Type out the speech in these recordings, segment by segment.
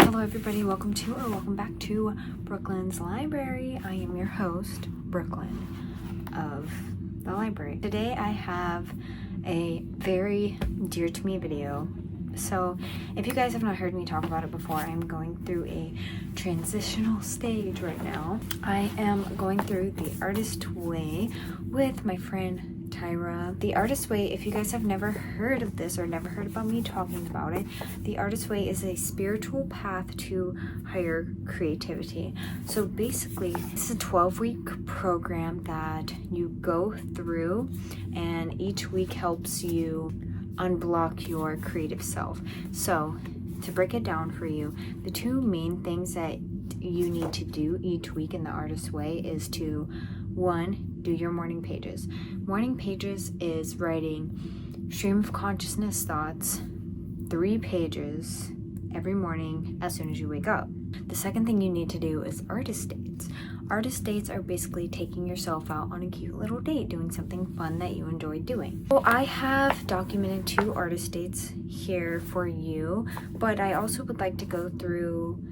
Hello everybody, welcome back to Brooklyn's Library. I am your host, Brooklyn of the library. Today I have a very dear to me video. So if you guys have not heard me talk about it before, I'm going through a transitional stage right now. I am going through the artist way with my friend Tyra. The artist way, if you guys have never heard of this or never heard about me talking about it, the artist way is a spiritual path to higher creativity. So basically, it's a 12-week program that you go through, and each week helps you unblock your creative self. So to break it down for you, the two main things that you need to do each week in the artist way is to, one, do your morning pages. Morning pages is writing stream of consciousness thoughts, 3 pages every morning as soon as you wake up. The second thing you need to do is artist dates. Artist dates are basically taking yourself out on a cute little date, doing something fun that you enjoy doing. So I have documented 2 artist dates here for you, but I also would like to go through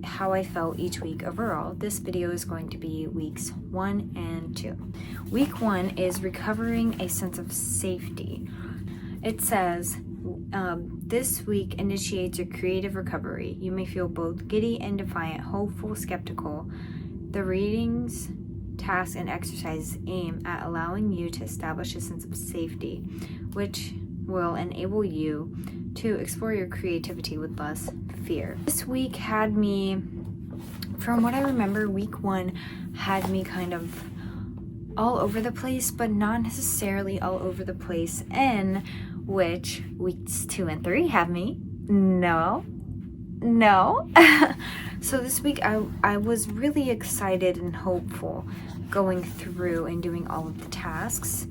how I felt each week overall. This video is going to be weeks 1 and 2. Week 1 is recovering a sense of safety. It says, this week initiates your creative recovery. You may feel both giddy and defiant, hopeful, skeptical. The readings, tasks, and exercises aim at allowing you to establish a sense of safety, which will enable you to explore your creativity with less fear. This week had me, from what I remember, week 1 had me kind of all over the place, but not necessarily all over the place, in which weeks 2 and 3 have me no so this week I was really excited and hopeful going through and doing all of the tasks.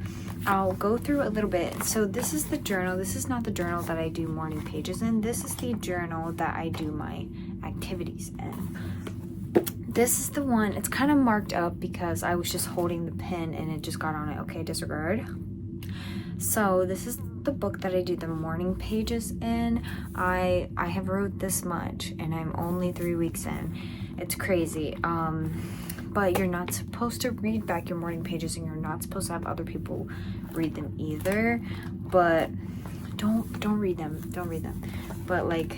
I'll go through a little bit. So this is the journal. This is not the journal that I do morning pages in. This is the journal that I do my activities in. This is the one, it's kind of marked up because I was just holding the pen and it just got on it. Okay, disregard. So this is the book that I do the morning pages in. I have wrote this much and I'm only 3 weeks in. It's crazy. But you're not supposed to read back your morning pages, and you're not supposed to have other people read them either. But don't read them. Don't read them. But like,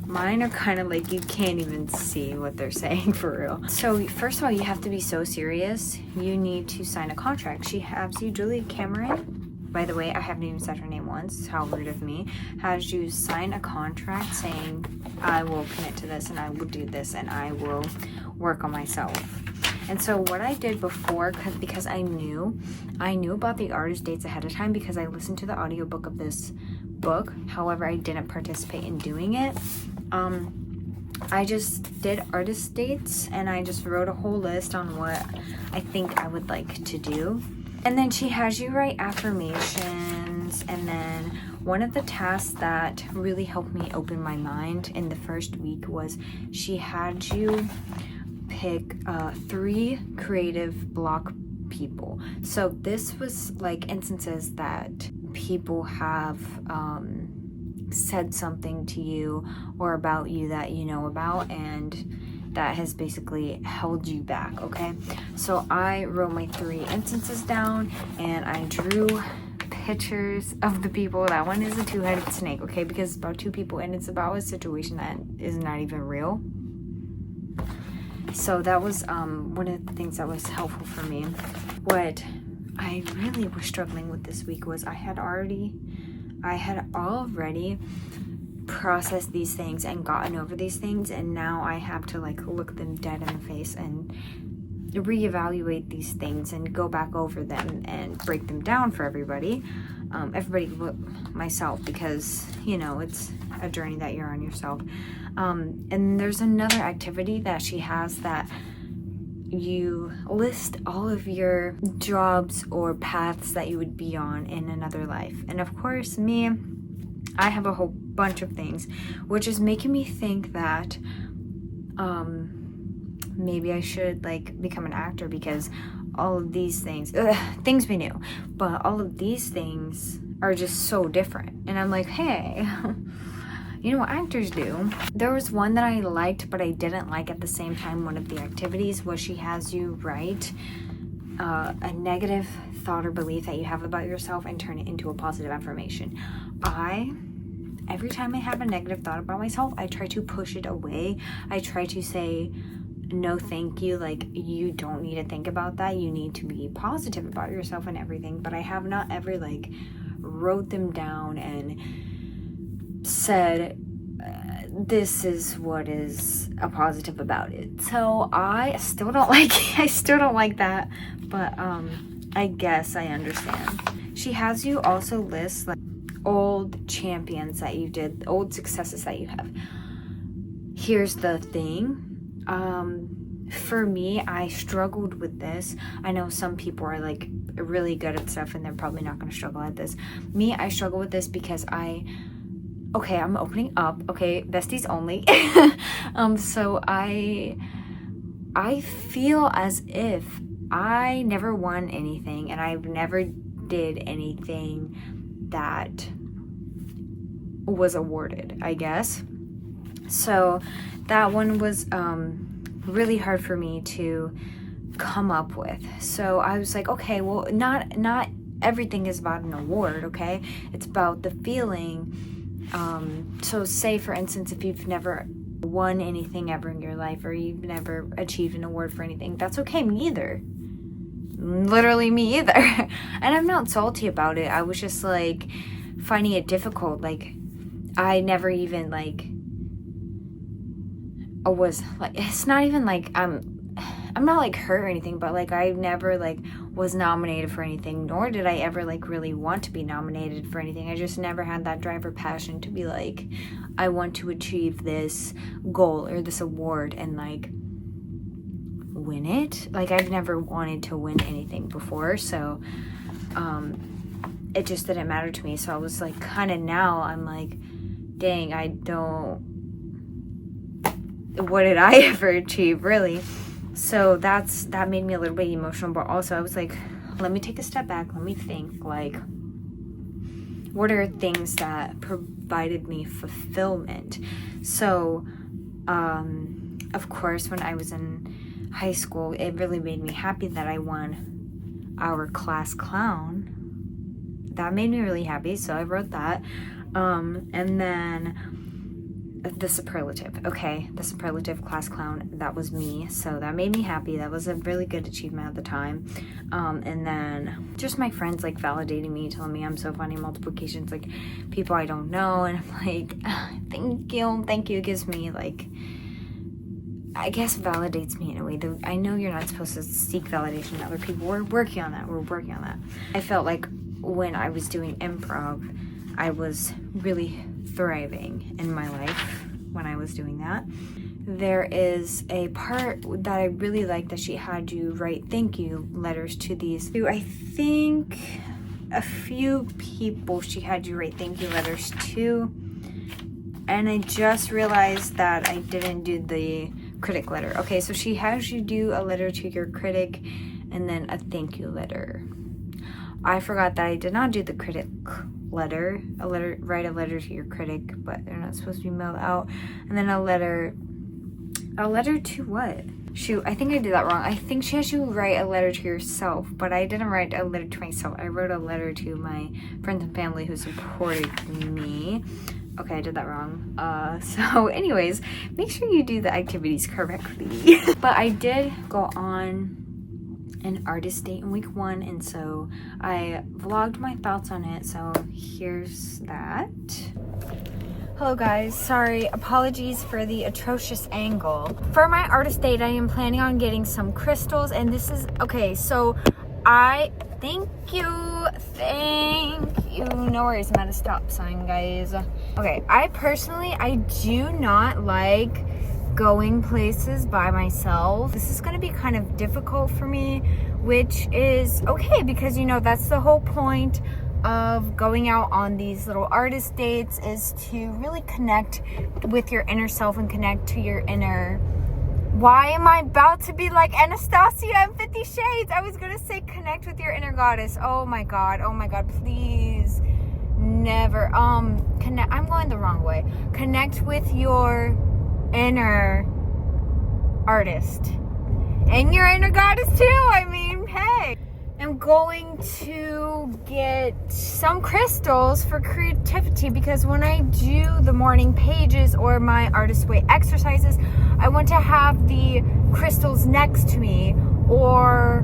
mine are kind of like you can't even see what they're saying for real. So first of all, you have to be so serious. You need to sign a contract. She has you, Julia Cameron. By the way, I haven't even said her name once. How rude of me. Has you sign a contract saying, I will commit to this and I will do this and I will work on myself. And so what I did before, because I knew about the artist dates ahead of time because I listened to the audiobook of this book. However, I didn't participate in doing it. I just did artist dates and I just wrote a whole list on what I think I would like to do. And then she has you write affirmations, and then one of the tasks that really helped me open my mind in the first week was she had you pick 3 creative block people. So this was like instances that people have said something to you or about you that you know about, and that has basically held you back. Okay, so I wrote my 3 instances down and I drew pictures of the people. That one is a 2-headed snake, okay, because it's about 2 people and it's about a situation that is not even real. So that was one of the things that was helpful for me. What I really was struggling with this week was I had already processed these things and gotten over these things, and now I have to like look them dead in the face and reevaluate these things and go back over them and break them down for everybody myself, because you know it's a journey that you're on yourself. And there's another activity that she has that you list all of your jobs or paths that you would be on in another life. And of course, I have a whole bunch of things, which is making me think that maybe I should like become an actor, because all of these things we knew, but all of these things are just so different. And I'm like, hey, you know what actors do. There was one that I liked, but I didn't like at the same time. One of the activities was she has you write a negative thought or belief that you have about yourself and turn it into a positive affirmation. Every time I have a negative thought about myself, I try to push it away. I try to say, no, thank you. Like, you don't need to think about that. You need to be positive about yourself and everything. But I have not ever, like, wrote them down and said, this is what is a positive about it. So I still don't like that. But, I guess I understand. She has you also list, like, old champions that you did, old successes that you have. Here's the thing. For me, I struggled with this. I know some people are like really good at stuff and they're probably not going to struggle at this. Me, I struggle with this because I'm opening up. Okay, besties only. So I feel as if I never won anything and I've never did anything that was awarded, I guess. So that one was really hard for me to come up with. So I was like, okay, well, not everything is about an award, okay? It's about the feeling. So say, for instance, if you've never won anything ever in your life or you've never achieved an award for anything, that's okay. Me either. Literally me either. And I'm not salty about it. I was just like finding it difficult. Like, I never even like was like, it's not even like I'm not like hurt or anything, but like I never like was nominated for anything, nor did I ever like really want to be nominated for anything. I just never had that drive or passion to be like, I want to achieve this goal or this award and like win it. Like, I've never wanted to win anything before, so it just didn't matter to me. So I was like, kind of, now I'm like, dang, what did I ever achieve, really? So that made me a little bit emotional, but also I was like, let me take a step back, let me think, like, what are things that provided me fulfillment? So of course, when I was in high school, it really made me happy that I won our class clown. That made me really happy, so I wrote that. And then the superlative. Okay, the superlative class clown, that was me, so that made me happy. That was a really good achievement at the time. And then just my friends like validating me, telling me I'm so funny, multiplications, like people I don't know, and I'm like, thank you. It gives me like, I guess validates me in a way. Though I know you're not supposed to seek validation in other people. We're working on that. I felt like when I was doing improv, I was really thriving in my life when I was doing that. There is a part that I really like that she had you write thank you letters to these. I think a few people she had you write thank you letters to. And I just realized that I didn't do the critic letter. Okay, so she has you do a letter to your critic and then a thank you letter. I forgot that I did not do the critic letter. Write a letter to your critic, but they're not supposed to be mailed out. And then a letter to what? Shoot, I think I did that wrong. I think she has you write a letter to yourself, but I didn't write a letter to myself. I wrote a letter to my friends and family who supported me. Okay, I did that wrong. So anyways, make sure you do the activities correctly. But I did go on an artist date in week 1, and so I vlogged my thoughts on it, so here's that. Hello guys, sorry, apologies for the atrocious angle. For my artist date, I am planning on getting some crystals, and this is, okay, so thank you, no worries, I'm at a stop sign, guys. Okay, I do not like going places by myself. This is going to be kind of difficult for me, which is okay because, you know, that's the whole point of going out on these little artist dates, is to really connect with your inner self and connect to your inner... Why am I about to be like Anastasia in 50 Shades? I was going to say connect with your inner goddess. Oh my god, please. never connect. I'm going the wrong way. Connect with your inner artist and your inner goddess too. I mean, hey, I'm going to get some crystals for creativity, because when I do the morning pages or my artist way exercises, I want to have the crystals next to me or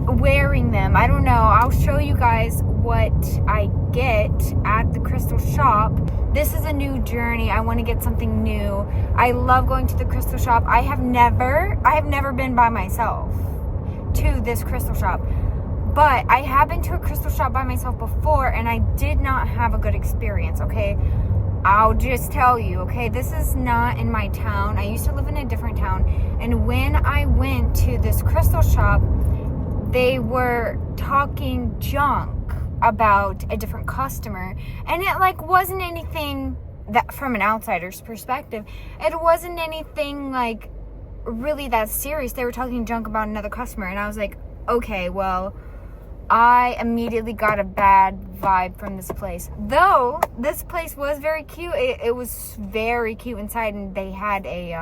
wearing them. I don't know. I'll show you guys what I get at the crystal shop. This is a new journey. I want to get something new. I love going to the crystal shop. I have never been by myself to this crystal shop, but I have been to a crystal shop by myself before, and I did not have a good experience, okay? I'll just tell you, okay? This is not in my town. I used to live in a different town, and when I went to this crystal shop, they were talking junk about a different customer, and it like wasn't anything that, from an outsider's perspective, it wasn't anything like really that serious. They were talking junk about another customer, and I was like, okay, well, I immediately got a bad vibe from this place. Though this place was very cute. It was very cute inside, and they had a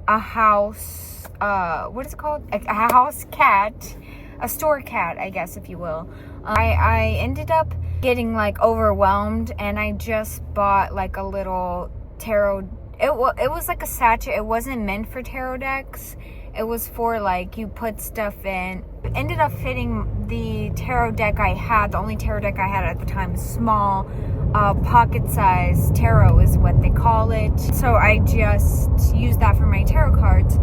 house, what is it called? A house cat, a store cat, I guess, if you will. I ended up getting like overwhelmed, and I just bought like a little tarot. It was like a sachet. It wasn't meant for tarot decks. It was for like, you put stuff in. It ended up fitting the tarot deck I had. The only tarot deck I had at the time, small, pocket size tarot is what they call it. So I just used that for my tarot cards.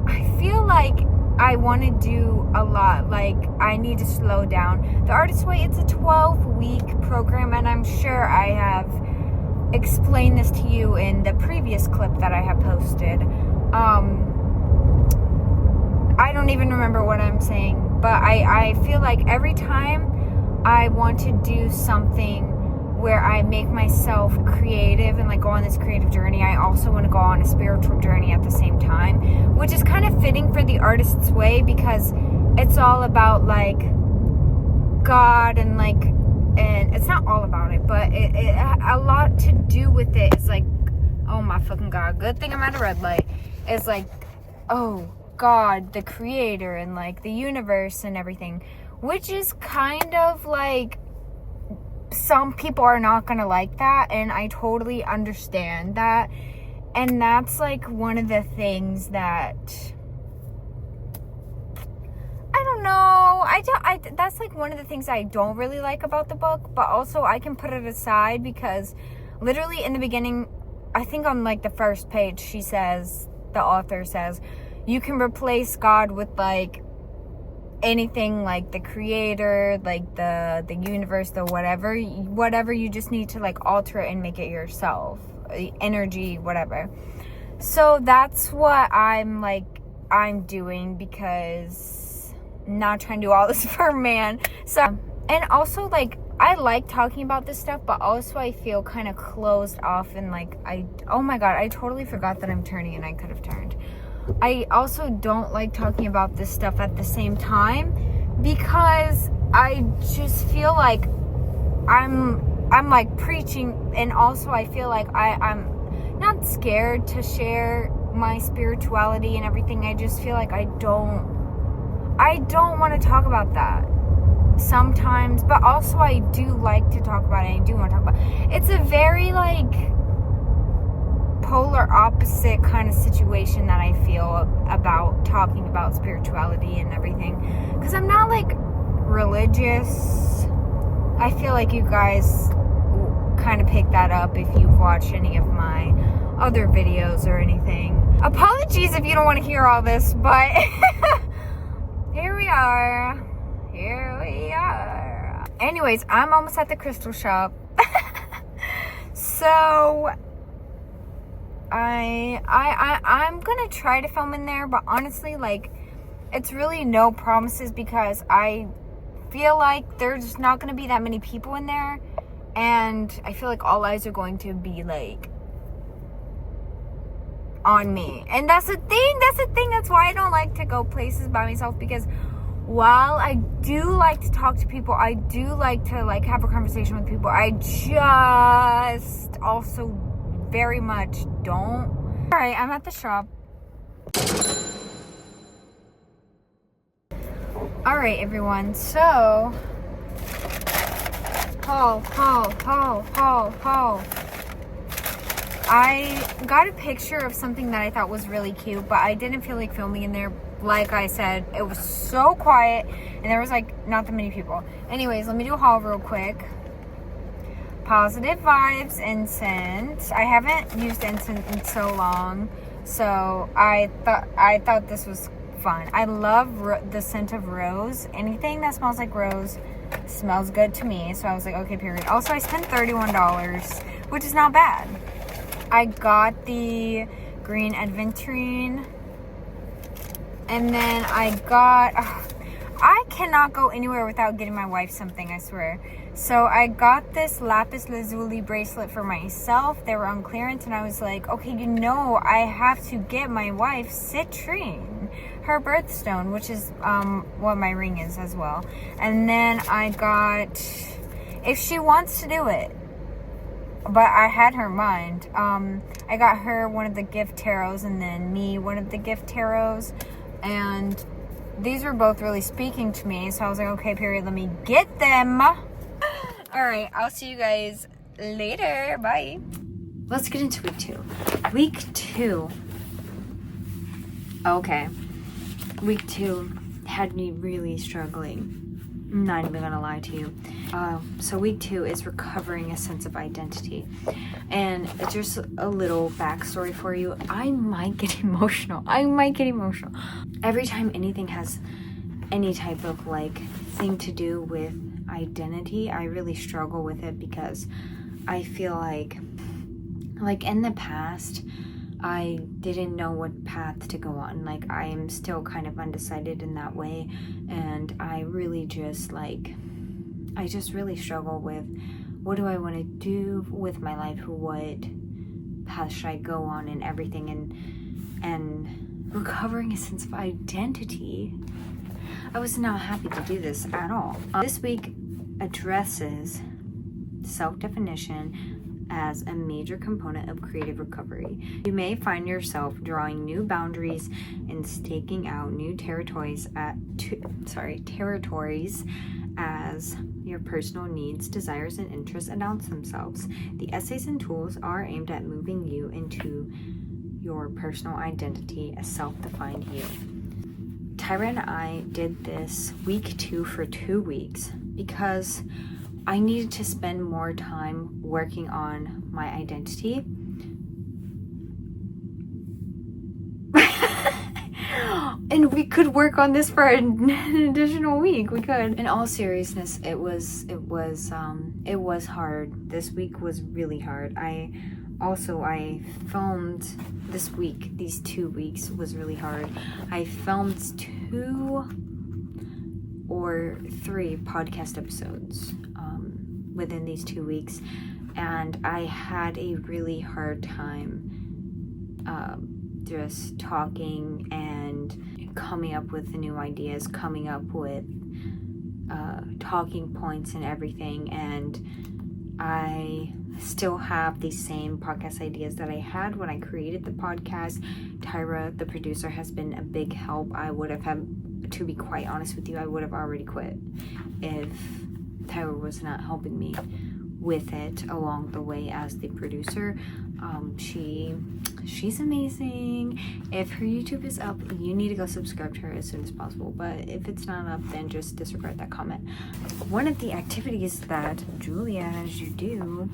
I feel like I want to do a lot. Like, I need to slow down. The Artist Way, it's a 12-week program, and I'm sure I have explained this to you in the previous clip that I have posted. I don't even remember what I'm saying, but I feel like every time I want to do something where I make myself creative and like go on this creative journey, I also want to go on a spiritual journey at the same time, which is kind of fitting for the Artist's Way, because it's all about like God and like, and it's not all about it, but it a lot to do with it. It's like, oh my fucking God, good thing I'm at a red light. It's like, oh God, the creator and like the universe and everything, which is kind of like, some people are not gonna like that, and I totally understand that. And that's like one of the things that I don't know, that's like one of the things I don't really like about the book, but also I can put it aside, because literally in the beginning, I think on like the first page, the author says, you can replace God with like anything, like the creator, like the universe, the whatever, you just need to like alter it and make it yourself, energy, whatever. So that's what I'm doing, because I'm not trying to do all this for a man. So, and also like, I like talking about this stuff, but also I feel kind of closed off, and like, oh my God, I totally forgot that I'm turning, and I could have turned. I also don't like talking about this stuff at the same time, because I just feel like I'm like preaching, and also I feel like I'm not scared to share my spirituality and everything. I just feel like I don't want to talk about that sometimes, but also I do like to talk about it. I do want to talk about it. It's a very like polar opposite kind of situation that I feel about talking about spirituality and everything, because I'm not like religious. I feel like you guys kind of pick that up if you've watched any of my other videos or anything. Apologies if you don't want to hear all this, but here we are. Anyways, I'm almost at the crystal shop. So I'm gonna try to film in there, but honestly, like, it's really no promises, because I feel like there's not gonna be that many people in there, and I feel like all eyes are going to be like on me, and that's the thing. That's why I don't like to go places by myself, because while I do like to talk to people, I do like to like have a conversation with people, I just also very much don't. Alright, I'm at the shop. Alright, everyone, so haul. I got a picture of something that I thought was really cute, but I didn't feel like filming in there. Like I said, it was so quiet and there was like not that many people. Anyways, let me do a haul real quick. Positive Vibes incense. I haven't used incense in so long, so I thought this was fun. I love the scent of rose. Anything that smells like rose smells good to me, so I was like, okay, period. Also, I spent $31, which is not bad. I got the green aventurine, and then I got, I cannot go anywhere without getting my wife something, I swear. So I got this lapis lazuli bracelet for myself. They were on clearance, and I was like, okay, you know, I have to get my wife citrine, her birthstone, which is what my ring is as well. And then I got, if she wants to do it, but I had her mind. I got her one of the gift tarots, and then me one of the gift tarots, and these were both really speaking to me, so I was like, okay, period, let me get them. All right, I'll see you guys later. Bye. Let's get into week 2. Week 2. Okay. Week 2 had me really struggling. I'm not even gonna lie to you. So week 2 is recovering a sense of identity. And just a little backstory for you. I might get emotional. Every time anything has any type of like thing to do with identity, I really struggle with it, because I feel like in the past I didn't know what path to go on. Like, I am still kind of undecided in that way, and I really just really struggle with, what do I want to do with my life, what path should I go on, and everything, and recovering a sense of identity. I was not happy to do this at all. This week addresses self-definition as a major component of creative recovery. You may find yourself drawing new boundaries and staking out new territories as your personal needs, desires, and interests announce themselves. The essays and tools are aimed at moving you into your personal identity, a self-defined you. Tyra and I did this week 2 for 2 weeks because I needed to spend more time working on my identity. And we could work on this for an additional week. We could. In all seriousness, it was hard. This week was really hard. I filmed this week. These 2 weeks was really hard. I filmed 2 or 3 podcast episodes within these 2 weeks, and I had a really hard time just talking and coming up with the new ideas, coming up with talking points and everything. And I still have the same podcast ideas that I had when I created the podcast. Tyra, the producer, has been a big help. I would have to be quite honest with you, I would have already quit if Tyra was not helping me with it along the way as the producer. She's amazing. If her YouTube is up, you need to go subscribe to her as soon as possible. But if it's not up, then just disregard that comment. One of the activities that Julia has you do,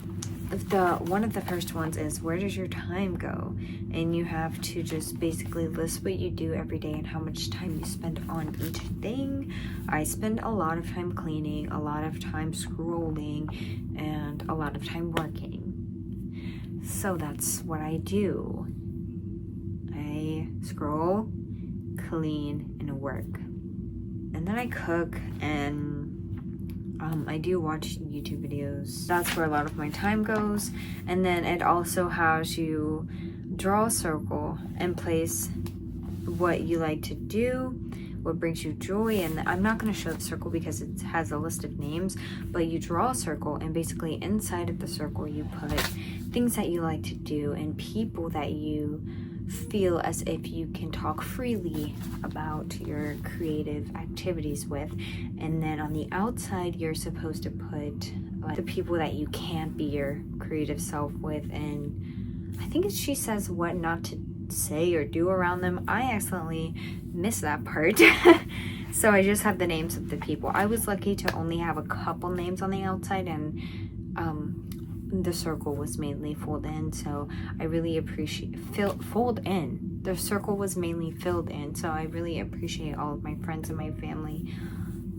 one of the first ones is, where does your time go? And you have to just basically list what you do every day and how much time you spend on each thing. I spend a lot of time cleaning, a lot of time scrolling, and a lot of time working. So that's what I do. I scroll, clean, and work. And then I cook, and I do watch YouTube videos. That's where a lot of my time goes. And then it also has you draw a circle and place what you like to do, what brings you joy. And I'm not going to show the circle because it has a list of names, but you draw a circle, and basically inside of the circle you put things that you like to do and people that you feel as if you can talk freely about your creative activities with. And then on the outside you're supposed to put like the people that you can't be your creative self with, and I think she says what not to say or do around them. I accidentally missed that part. So I just have the names of the people. I was lucky to only have a couple names on the outside, and the circle was mainly filled in, so I really appreciate the circle was mainly filled in, so I really appreciate all of my friends and my family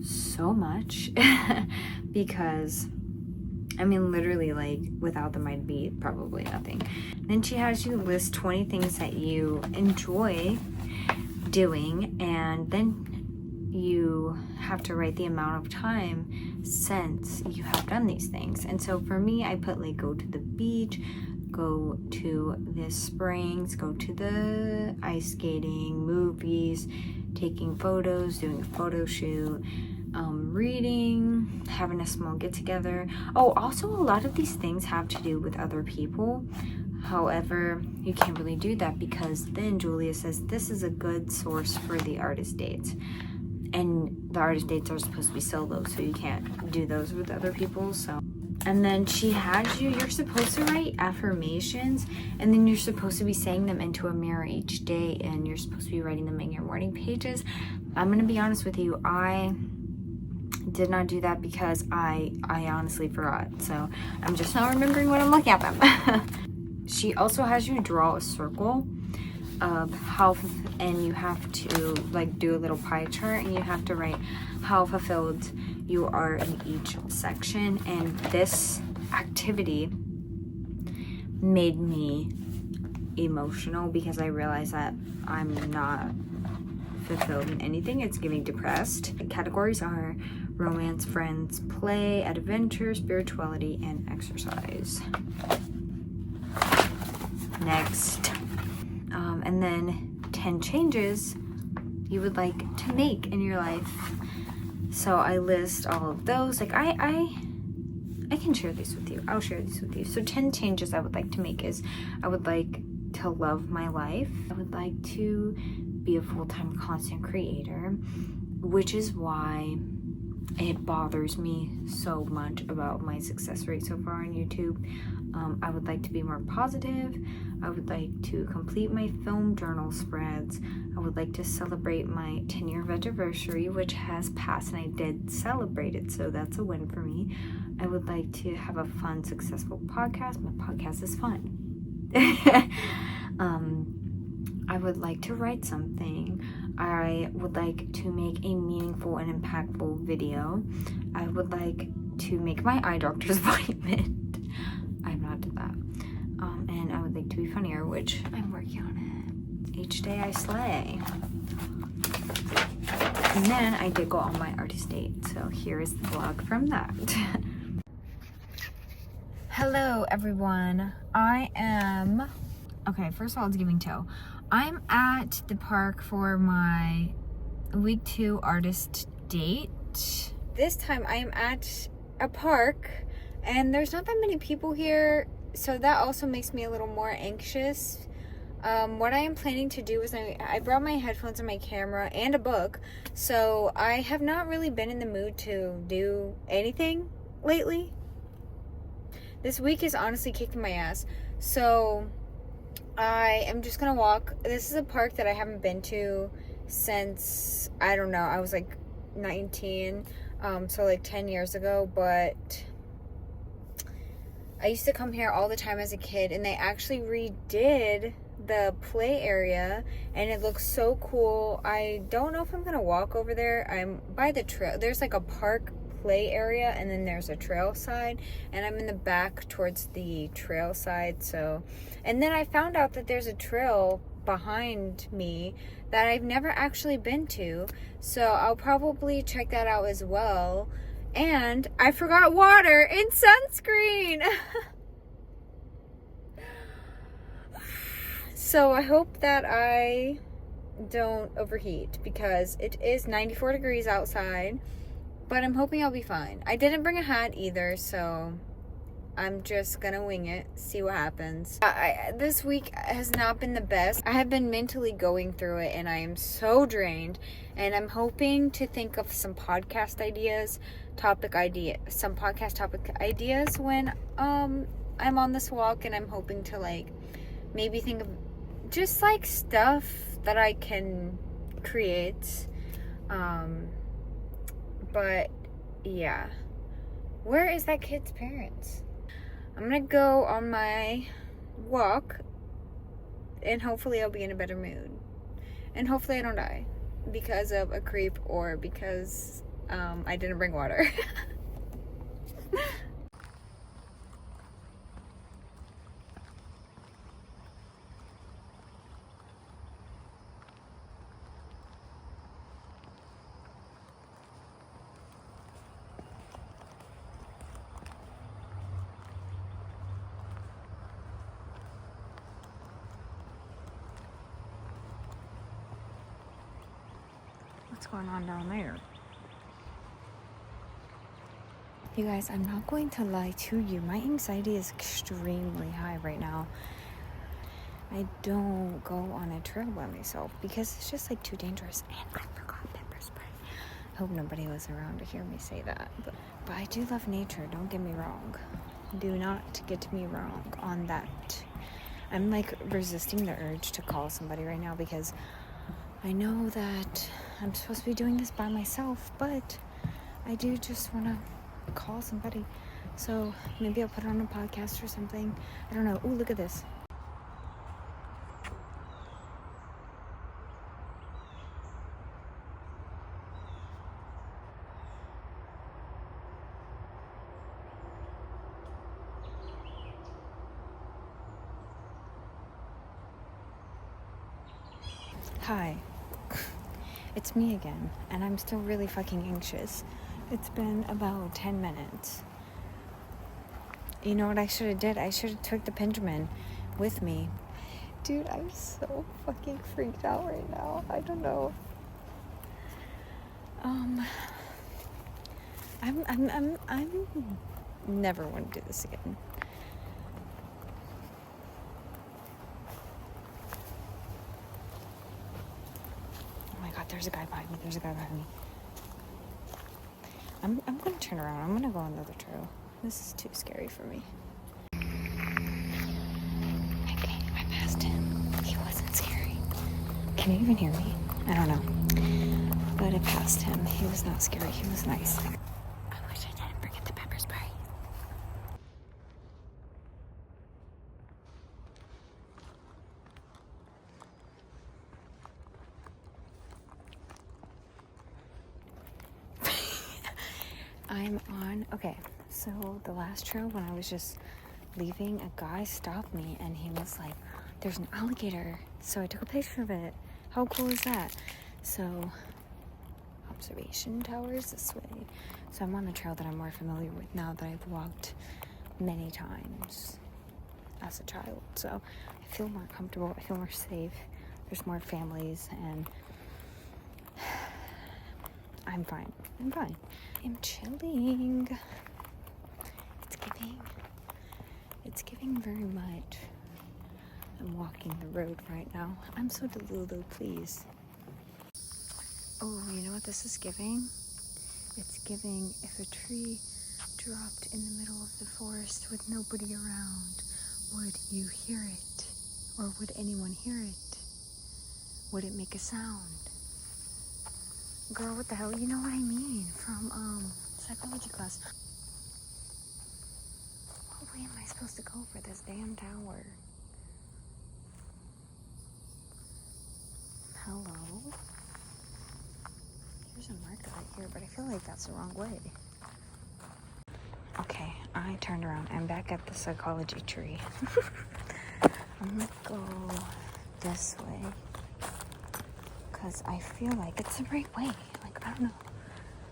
so much. Because I mean, literally, like, without them I'd be probably nothing. Then she has you list 20 things that you enjoy doing, and then you have to write the amount of time since you have done these things. And so for me, I put like go to the beach, go to the springs, go to the ice skating, movies, taking photos, doing a photo shoot, reading, having a small get together. Oh, also a lot of these things have to do with other people. However, you can't really do that because then Julia says this is a good source for the artist dates. And the artist dates are supposed to be solo, so you can't do those with other people. So, and then she has you're supposed to write affirmations, and then you're supposed to be saying them into a mirror each day, and you're supposed to be writing them in your morning pages. I'm gonna be honest with you, I did not do that because I honestly forgot. So I'm just not remembering when I'm looking at them. She also has you draw a circle of how, and you have to like do a little pie chart, and you have to write how fulfilled you are in each section. And this activity made me emotional because I realized that I'm not fulfilled in anything. It's giving depressed. The categories are romance, friends, play, adventure, spirituality, and exercise. Next. And then 10 changes you would like to make in your life. So I list all of those. Like I can share these with you. I'll share these with you. So 10 changes I would like to make is I would like to love my life. I would like to be a full-time content creator, which is why it bothers me so much about my success rate so far on YouTube. I would like to be more positive. I would like to complete my film journal spreads. I would like to celebrate my 10-year anniversary, which has passed, and I did celebrate it, so that's a win for me. I would like to have a fun, successful podcast. My podcast is fun. I would like to write something. I would like to make a meaningful and impactful video. I would like to make my eye doctor's appointment. I have not done that. And I would like to be funnier, which I'm working on it. Each day I slay. And then I did go on my artist date. So here is the vlog from that. Hello, everyone. Okay, first of all, it's giving toe. I'm at the park for my week 2 artist date. This time I am at a park and there's not that many people here, so that also makes me a little more anxious. What I am planning to do is I brought my headphones and my camera and a book, so I have not really been in the mood to do anything lately. This week is honestly kicking my ass, so I am just gonna walk. This is a park that I haven't been to since, I don't know, I was like 19, so like 10 years ago, but I used to come here all the time as a kid, and they actually redid the play area, and it looks so cool. I don't know if I'm gonna walk over there. I'm by the trail. There's like a park play area, and then there's a trail side, and I'm in the back towards the trail side. So, and then I found out that there's a trail behind me that I've never actually been to, so I'll probably check that out as well. And I forgot water and sunscreen. So I hope that I don't overheat because it is 94 degrees outside, but I'm hoping I'll be fine. I didn't bring a hat either, so I'm just gonna wing it, see what happens. This week has not been the best. I have been mentally going through it and I am so drained, and I'm hoping to think of some podcast ideas, some podcast topic ideas when I'm on this walk, and I'm hoping to like maybe think of just like stuff that I can create. But yeah, where is that kid's parents? I'm gonna go on my walk and hopefully I'll be in a better mood, and hopefully I don't die because of a creep or because I didn't bring water. What's going on down there? You guys, I'm not going to lie to you. My anxiety is extremely high right now. I don't go on a trail by myself because it's just like too dangerous. And I forgot pepper spray. I hope nobody was around to hear me say that. But I do love nature, don't get me wrong. Do not get me wrong on that. I'm like resisting the urge to call somebody right now because I know that I'm supposed to be doing this by myself, but I do just want to call somebody. So maybe I'll put it on a podcast or something. I don't know. Ooh, look at this. Hi. It's me again, and I'm still really fucking anxious. It's been about 10 minutes. You know what I should have did? I should have took the Benjamin with me. Dude, I'm so fucking freaked out right now. I don't know. I'm never want to do this again. There's a guy behind me. I'm gonna turn around. I'm gonna go on the other trail. This is too scary for me. Okay, I passed him. He wasn't scary. Can you even hear me? I don't know. But I passed him. He was not scary. He was nice. I wish I didn't forget the pepper spray. Okay, so the last trail when I was just leaving, a guy stopped me and he was like, there's an alligator. So I took a picture of it. How cool is that? So, observation towers this way. So I'm on the trail that I'm more familiar with now that I've walked many times as a child. So I feel more comfortable, I feel more safe. There's more families and I'm fine. I'm chilling. It's giving very much. I'm walking the road right now. I'm so delulu, please. Oh, you know what this is giving? It's giving if a tree dropped in the middle of the forest with nobody around, would you hear it? Or would anyone hear it? Would it make a sound? Girl, what the hell? You know what I mean from psychology class. What way am I supposed to go for this damn tower? Hello? There's a marker right here, but I feel like that's the wrong way. Okay, I turned around. I'm back at the psychology tree. I'm gonna go this way. Because I feel like it's the right way. Like, I don't know.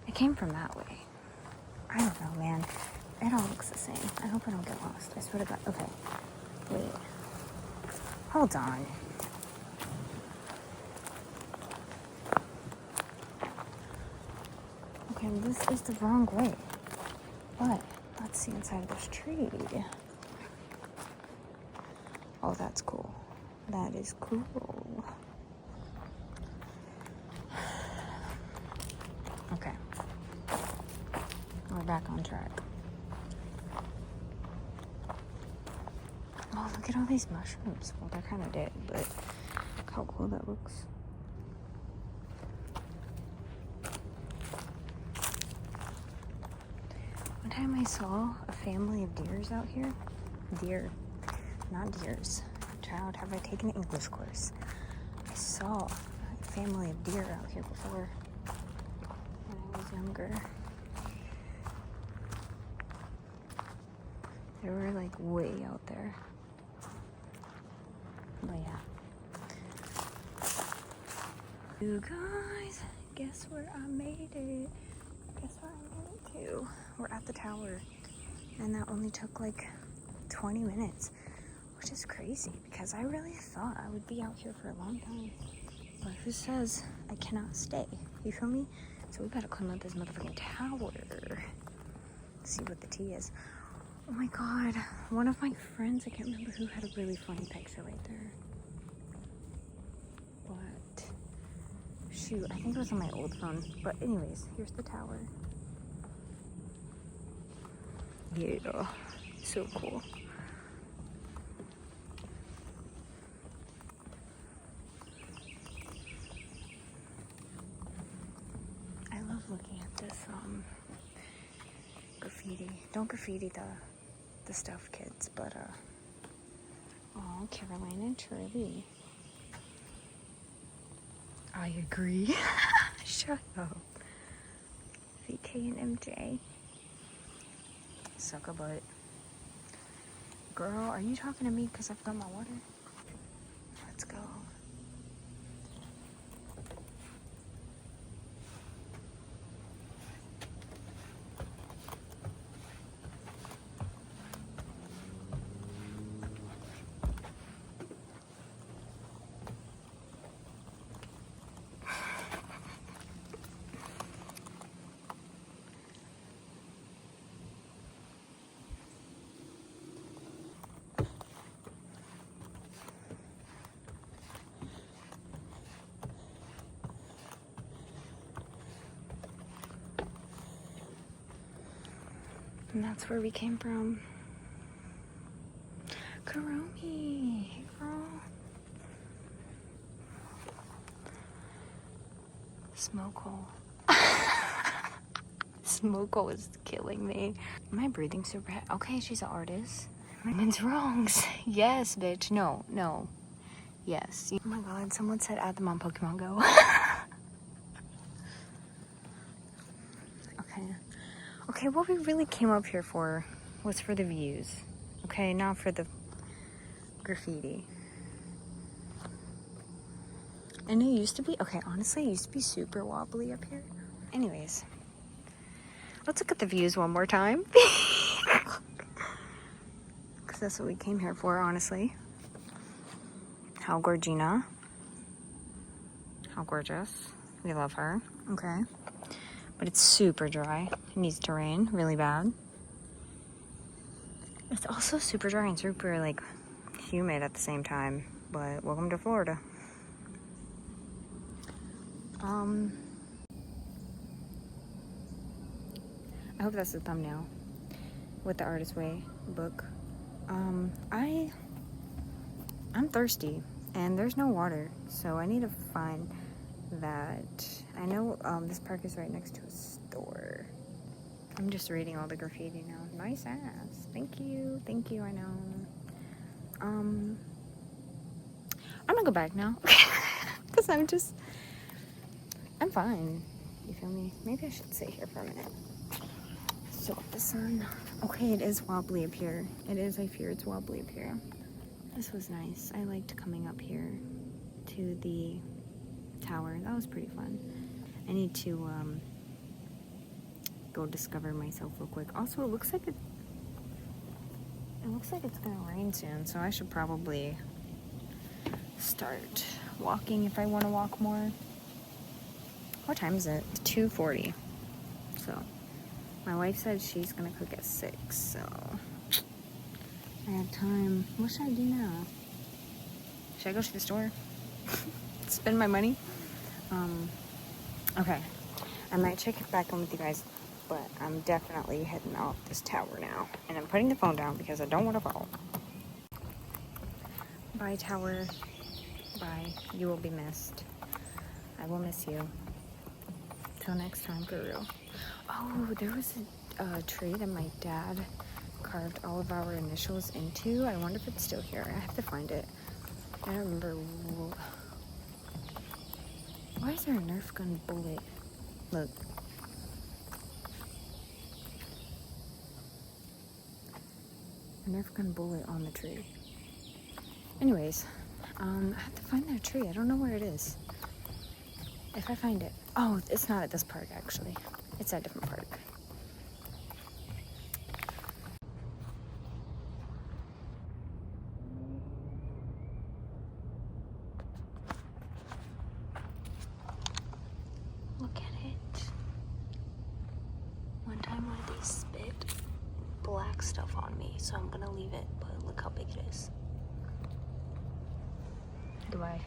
I came from that way. I don't know, man. It all looks the same. I hope I don't get lost. I swear to God. Okay. Wait. Hold on. Okay, this is the wrong way. But let's see inside of this tree. Oh, that's cool. That is cool. Okay. We're back on track. Oh, look at all these mushrooms. Well, they're kind of dead, but look how cool that looks. One time I saw a family of deers out here. Deer, not deers. Child, have I taken an English course? I saw a family of deer out here before when I was younger. They were like way out there. But yeah. You guys, guess where I made it? Guess where I made it to? We're at the tower. And that only took like 20 minutes. Which is crazy because I really thought I would be out here for a long time. But who says I cannot stay? You feel me? So we gotta climb up this motherfucking tower. See what the tea is. Oh my god. One of my friends, I can't remember who, had a really funny picture right there. But shoot, I think it was on my old phone. But anyways, here's the tower. Yeah. So cool. Looking at this graffiti. Don't graffiti the stuff, kids, but oh, Caroline and Charlie. I agree. Shut up. VK and MJ. Suck a butt. Girl, are you talking to me because I've got my water? Let's go. And that's where we came from. Karomi, hey girl. Smoke hole. Smoke hole is killing me. My breathing's so bad. Okay, she's an artist. Women's wrongs. Yes, bitch. No. Yes. Oh my god, someone said add them on Pokemon Go. Okay, what we really came up here for was for the views. Okay, not for the graffiti. And it used to be, okay, honestly, it used to be super wobbly up here. Anyways, let's look at the views one more time. Because that's what we came here for, honestly. How Gorgina. How gorgeous. We love her. Okay. But it's super dry. It needs to rain really bad. It's also super dry and super, like, humid at the same time. But welcome to Florida. I hope that's the thumbnail with the Artist's Way book. I'm thirsty and there's no water, so I need to find that. I know this park is right next to a store. I'm just reading all the graffiti now. Nice ass. Thank you, I know. I'm gonna go back now because I'm fine. You feel me? Maybe I should sit here for a minute. Soak up the sun. Okay, it is wobbly up here. I fear it's wobbly up here. This was nice. I liked coming up here to the tower. That was pretty fun. I need to go discover myself real quick. Also, it looks like it's gonna rain soon, so I should probably start walking if I want to walk more. What time is it? 2:40. So my wife said she's gonna cook at 6, so I have time. What should I do now? Should I go to the store? Spend my money? Okay. I might check it back in with you guys, but I'm definitely heading out this tower now. And I'm putting the phone down because I don't want to fall. Bye, tower. Bye. You will be missed. I will miss you. Till next time, for real. Oh, there was a tree that my dad carved all of our initials into. I wonder if it's still here. I have to find it. I don't remember. Why is there a Nerf gun bullet? Look. A Nerf gun bullet on the tree. Anyways, I have to find that tree. I don't know where it is. If I find it. Oh, it's not at this park, actually. It's at a different park. Look at it. One time one of these spit black stuff on me, so I'm gonna leave it, but look how big it is. Goodbye.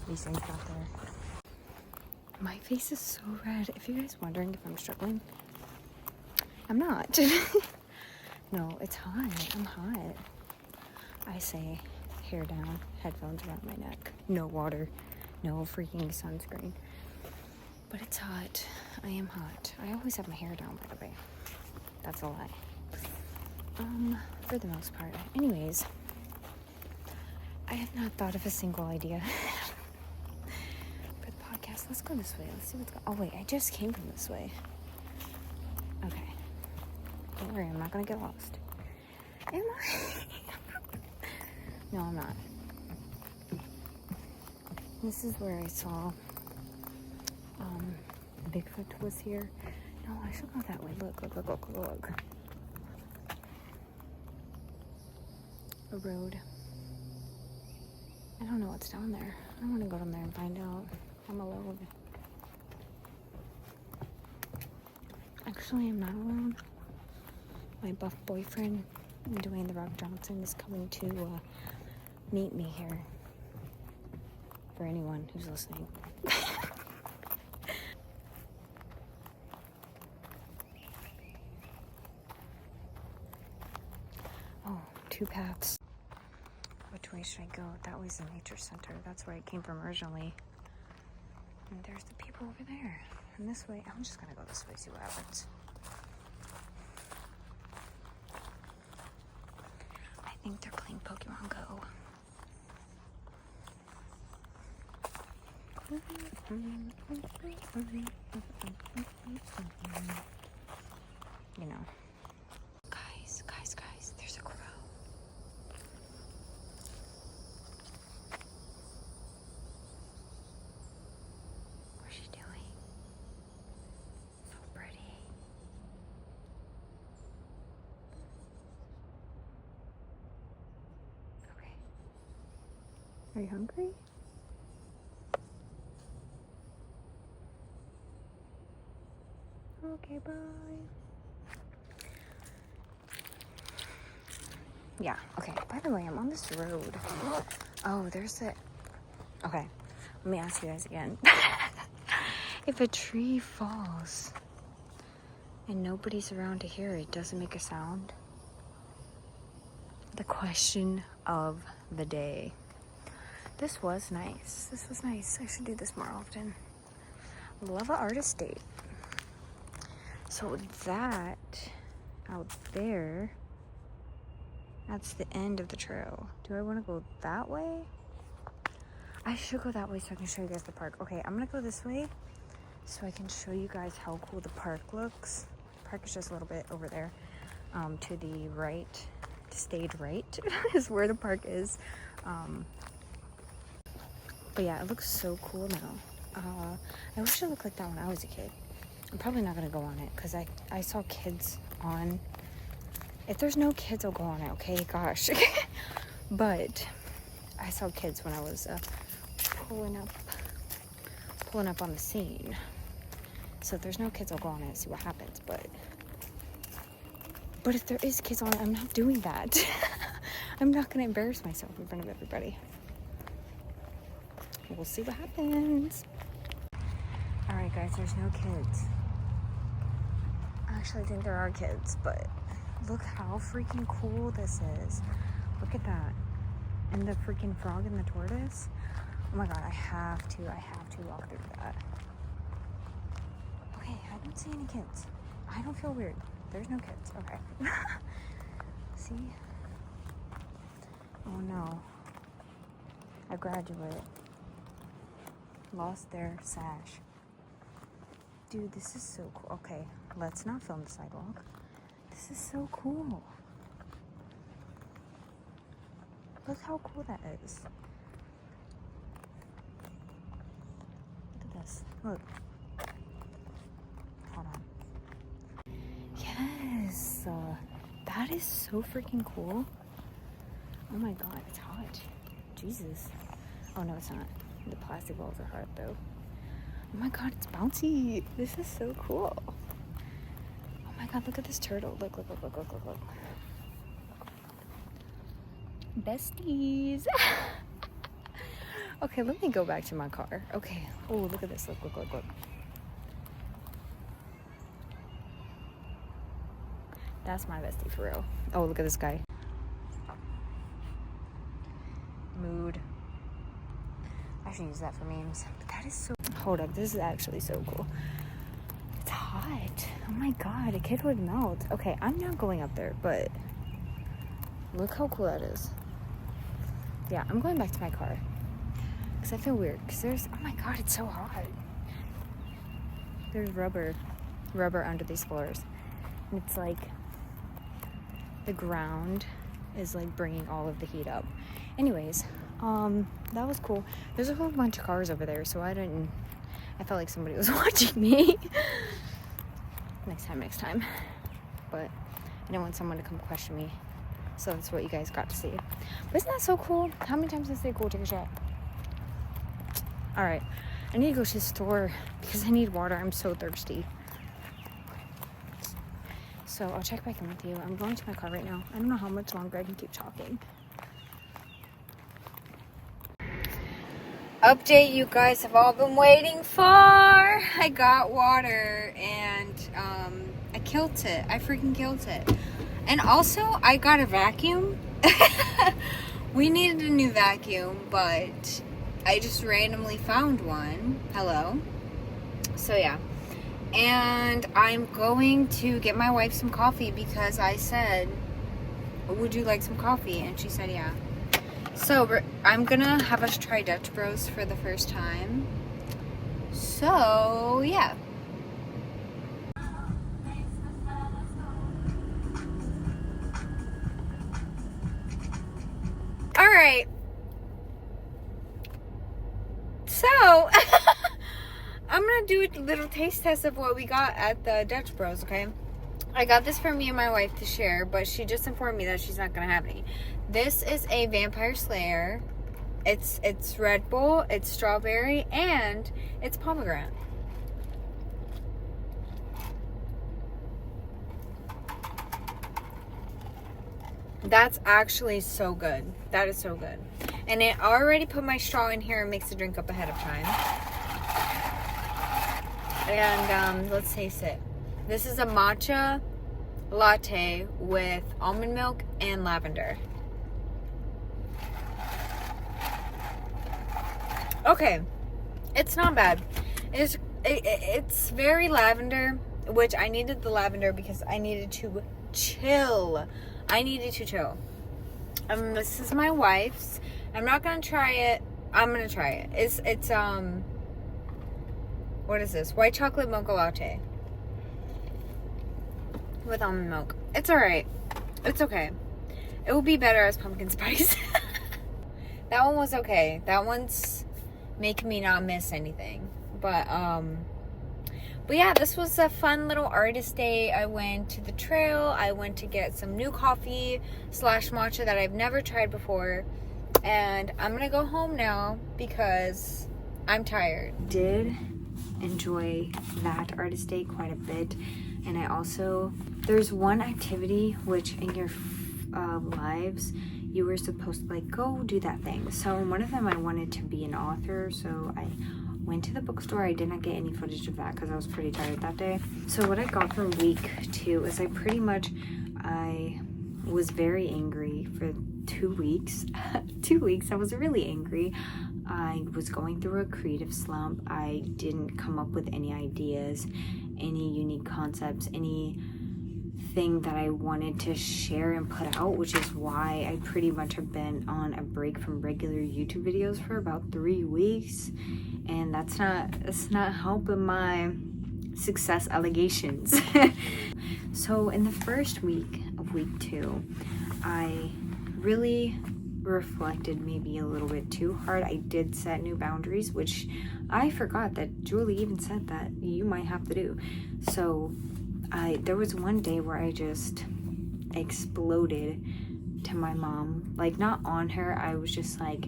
These things out there. My face is so red. If you guys wondering if I'm struggling, I'm not. No, it's hot. I'm hot. I say hair down, headphones around my neck, no water, no freaking sunscreen. But it's hot. I am hot. I always have my hair down, by the way. That's a lie. For the most part. Anyways, I have not thought of a single idea for the podcast. Let's go this way. Let's see what's going on. Oh, wait. I just came from this way. Okay. Don't worry. I'm not going to get lost. Am I? No, I'm not. This is where I saw Bigfoot was here. No, I should go that way. Look, look, look, look, look. A road. I don't know what's down there. I want to go down there and find out. I'm alone. Actually, I'm not alone. My buff boyfriend, Dwayne The Rock Johnson, is coming to meet me here. For anyone who's listening. Oh, 2 paths. Which way should I go? That way's the nature center. That's where I came from originally. And there's the people over there. And this way, I'm just gonna go this way, see what happens. I think they're playing Pokemon Go. You know. Guys, there's a crow. What's she doing? So pretty. Okay. Are you hungry? Okay, bye. Yeah, okay. By the way, I'm on this road. Oh, there's a... Okay, let me ask you guys again. If a tree falls and nobody's around to hear it, does it make a sound? The question of the day. This was nice. This was nice. I should do this more often. Love an artist date. So that out there, that's the end of the trail. Do I want to go that way? I should go that way so I can show you guys the park. Okay, I'm gonna go this way so I can show you guys how cool the park looks. The park is just a little bit over there, to the right, stage right is where the park is. But yeah, it looks so cool now. I wish it looked like that when I was a kid. I'm probably not gonna go on it because I saw kids on. If there's no kids, I'll go on it, okay? Gosh. But I saw kids when I was pulling up on the scene. So if there's no kids, I'll go on it and see what happens. But if there is kids on it, I'm not doing that. I'm not gonna embarrass myself in front of everybody. We'll see what happens. All right, guys, there's no kids. Actually, I think there are kids, but look how freaking cool this is. Look at that. And the freaking frog and the tortoise. Oh my god, I have to walk through that. Okay, I don't see any kids. I don't feel weird. There's no kids. Okay. See? Oh no. A graduate lost their sash. Dude, this is so cool. Okay, let's not film the sidewalk. This is so cool. Look how cool that is. Look at this. Look. Hold on. Yes. That is so freaking cool. Oh my god, it's hot. Jesus. Oh no, it's not. The plastic balls are hard though. Oh my god, it's bouncy. This is so cool. Oh my god, look at this turtle. Look. Besties. Okay, let me go back to my car. Okay. Oh, look at this. Look. That's my bestie for real. Oh, look at this guy. Mood. I should use that for memes. But that is so... Hold up. This is actually so cool. It's hot. Oh my god. A kid would melt. Okay, I'm not going up there, but... Look how cool that is. Yeah, I'm going back to my car. Because I feel weird. Because there's... Oh my god, it's so hot. There's rubber under these floors. And it's like... The ground is like bringing all of the heat up. Anyways, that was cool. There's a whole bunch of cars over there, so I felt like somebody was watching me. Next time. But I didn't want someone to come question me. So that's what you guys got to see. But isn't that so cool? How many times did I say cool? Take a shot. Alright. I need to go to the store because I need water. I'm so thirsty. So I'll check back in with you. I'm going to my car right now. I don't know how much longer I can keep talking. Update you guys have all been waiting for. I got water and I killed it. I freaking killed it. And also I got a vacuum. We needed a new vacuum, but I just randomly found one. Hello. So yeah. And I'm going to get my wife some coffee because I said, would you like some coffee? And she said, yeah. So I'm gonna have us try Dutch Bros for the first time. So, yeah. Alright. So... I'm gonna do a little taste test of what we got at the Dutch Bros, okay? I got this for me and my wife to share, but she just informed me that she's not gonna have any. This is a Vampire Slayer. It's Red Bull, it's strawberry, and it's pomegranate. That's actually so good. That is so good. And it already put my straw in here and makes the drink up ahead of time. And let's taste it. This is a matcha latte with almond milk and lavender. Okay, it's not bad. It's very lavender, which I needed the lavender because I needed to chill. This is my wife's. I'm not gonna try it. I'm gonna try it. It's what is this? White chocolate mocha latte with almond milk. It's alright. It's okay. It will be better as pumpkin spice. That one was okay. That one's making me not miss anything. But yeah, this was a fun little artist day. I went to the trail. I went to get some new coffee / matcha that I've never tried before. And I'm gonna go home now because I'm tired. Did enjoy that artist day quite a bit. And I also, there's one activity which in your lives you were supposed to like go do that thing. So in one of them I wanted to be an author, so I went to the bookstore. I did not get any footage of that because I was pretty tired that day. So what I got from week 2 is I was very angry for 2 weeks. 2 weeks I was really angry. I was going through a creative slump. I didn't come up with any ideas, any unique concepts, anything that I wanted to share and put out, which is why I pretty much have been on a break from regular YouTube videos for about 3 weeks, and that's not helping my success allegations. So in the first week of week 2, I really reflected maybe a little bit too hard. I did set new boundaries, which I forgot that Julie even said that you might have to do. So there was one day where I just exploded to my mom, like not on her. I was just like,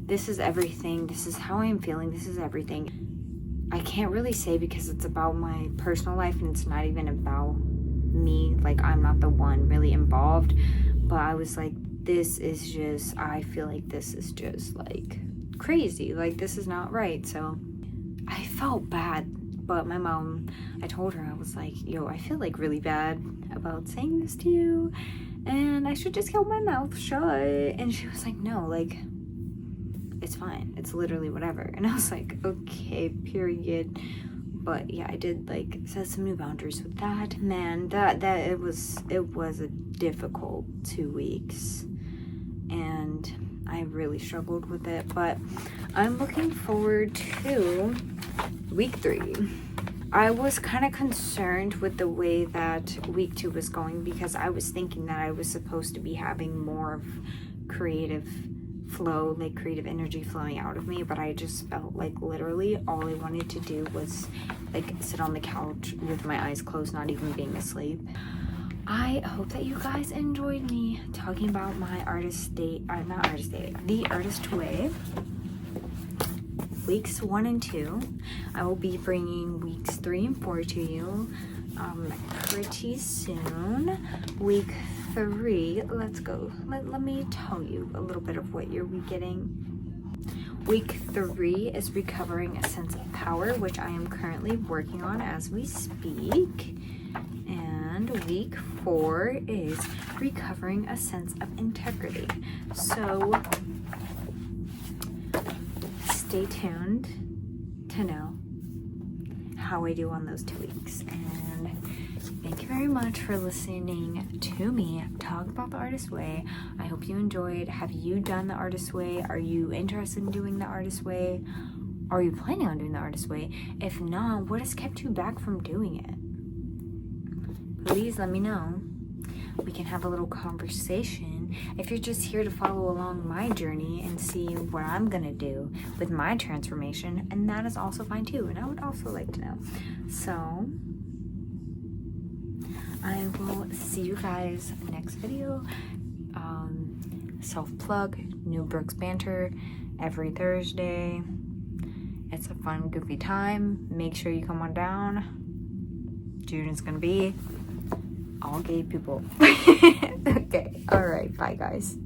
this is everything, this is how I'm feeling, this is everything. I can't really say because it's about my personal life and it's not even about me, like I'm not the one really involved, but I was like, this is just, I feel like this is just like crazy, like this is not right. So I felt bad, but my mom, I told her, I was like, yo, I feel like really bad about saying this to you and I should just keep my mouth shut. And she was like, no, like it's fine, it's literally whatever. And I was like, okay, period. But yeah, I did like set some new boundaries with that. Man, that it was a difficult 2 weeks and I really struggled with it, but I'm looking forward to week 3. I was kind of concerned with the way that week 2 was going because I was thinking that I was supposed to be having more of creative flow, like creative energy flowing out of me, but I just felt like literally all I wanted to do was like sit on the couch with my eyes closed, not even being asleep. I hope that you guys enjoyed me talking about my the artist way. Weeks 1 and 2. I will be bringing weeks 3 and 4 to you pretty soon. Week 3, let's go. Let me tell you a little bit of what you'll be getting. Week 3 is recovering a sense of power, which I am currently working on as we speak. And week 4 is recovering a sense of integrity. So stay tuned to know how I do on those 2 weeks. And thank you very much for listening to me talk about the artist way. I hope you enjoyed. Have you done the artist way? Are you interested in doing the artist way? Are you planning on doing the artist way? If not, what has kept you back from doing it? Please let me know. We can have a little conversation. If you're just here to follow along my journey and see what I'm gonna do with my transformation, and that is also fine too, and I would also like to know. So I will see you guys next video. Self-plug, new Brooks banter every Thursday. It's a fun, goofy time. Make sure you come on down. June is gonna be all gay people. Okay, all right, bye guys.